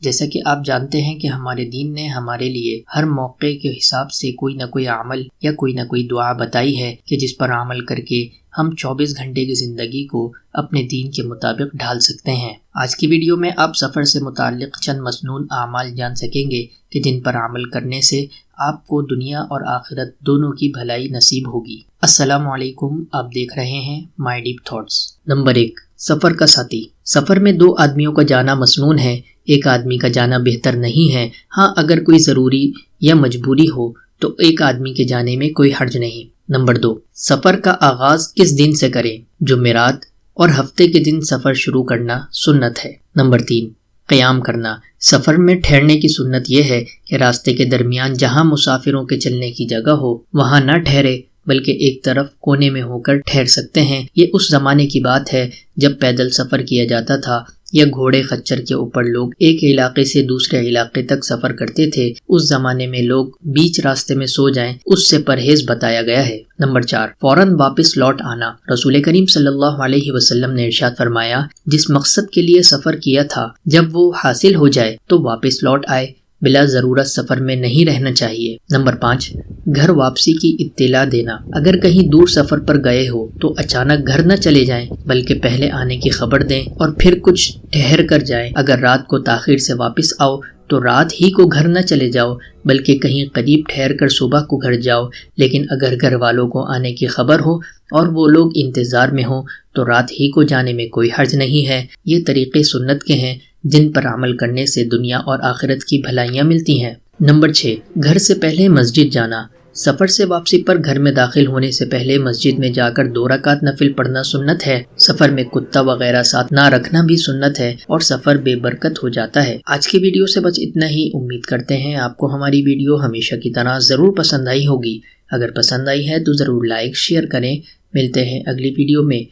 جیسا کہ آپ جانتے ہیں کہ ہمارے دین نے ہمارے لیے ہر موقع کے حساب سے کوئی نہ کوئی عمل یا کوئی نہ کوئی دعا بتائی ہے کہ جس پر عمل کر کے ہم 24 گھنٹے کی زندگی کو اپنے دین کے مطابق ڈھال سکتے ہیں۔ آج کی ویڈیو میں آپ سفر سے متعلق چند مسنون اعمال جان سکیں گے کہ جن پر عمل کرنے سے آپ کو دنیا اور آخرت دونوں کی بھلائی نصیب ہوگی۔ السلام علیکم، آپ دیکھ رہے ہیں مائی ڈیپ تھاٹس۔ نمبر 1، سفر کا ساتھی۔ سفر میں 2 آدمیوں کا جانا مسنون ہے، ایک آدمی کا جانا بہتر نہیں ہے۔ ہاں، اگر کوئی ضروری یا مجبوری ہو تو ایک آدمی کے جانے میں کوئی حرج نہیں۔ نمبر 2، سفر کا آغاز کس دن سے کریں؟ جمعرات اور ہفتے کے دن سفر شروع کرنا سنت ہے۔ نمبر 3، قیام کرنا۔ سفر میں ٹھہرنے کی سنت یہ ہے کہ راستے کے درمیان جہاں مسافروں کے چلنے کی جگہ ہو وہاں نہ ٹھہرے، بلکہ ایک طرف کونے میں ہو کر ٹھہر سکتے ہیں۔ یہ اس زمانے کی بات ہے جب پیدل سفر کیا جاتا تھا یا گھوڑے خچر کے اوپر لوگ ایک علاقے سے دوسرے علاقے تک سفر کرتے تھے۔ اس زمانے میں لوگ بیچ راستے میں سو جائیں، اس سے پرہیز بتایا گیا ہے۔ نمبر 4، فوراً واپس لوٹ آنا۔ رسول کریم صلی اللہ علیہ وسلم نے ارشاد فرمایا، جس مقصد کے لیے سفر کیا تھا جب وہ حاصل ہو جائے تو واپس لوٹ آئے، بلا ضرورت سفر میں نہیں رہنا چاہیے۔ نمبر 5، گھر واپسی کی اطلاع دینا۔ اگر کہیں دور سفر پر گئے ہو تو اچانک گھر نہ چلے جائیں، بلکہ پہلے آنے کی خبر دیں اور پھر کچھ ٹھہر کر جائیں۔ اگر رات کو تاخیر سے واپس آؤ تو رات ہی کو گھر نہ چلے جاؤ، بلکہ کہیں قریب ٹھہر کر صبح کو گھر جاؤ۔ لیکن اگر گھر والوں کو آنے کی خبر ہو اور وہ لوگ انتظار میں ہوں تو رات ہی کو جانے میں کوئی حرج نہیں ہے۔ یہ طریقے سنت کے ہیں جن پر عمل کرنے سے دنیا اور آخرت کی بھلائیاں ملتی ہیں۔ نمبر 6، گھر سے پہلے مسجد جانا۔ سفر سے واپسی پر گھر میں داخل ہونے سے پہلے مسجد میں جا کر 2 رکعت نفل پڑھنا سنت ہے۔ سفر میں کتا وغیرہ ساتھ نہ رکھنا بھی سنت ہے اور سفر بے برکت ہو جاتا ہے۔ آج کی ویڈیو سے بس اتنا ہی۔ امید کرتے ہیں آپ کو ہماری ویڈیو ہمیشہ کی طرح ضرور پسند آئی ہوگی۔ اگر پسند آئی ہے تو ضرور لائک شیئر کریں۔ ملتے ہیں اگلی ویڈیو میں،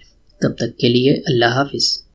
تب تک کے لیے اللہ حافظ۔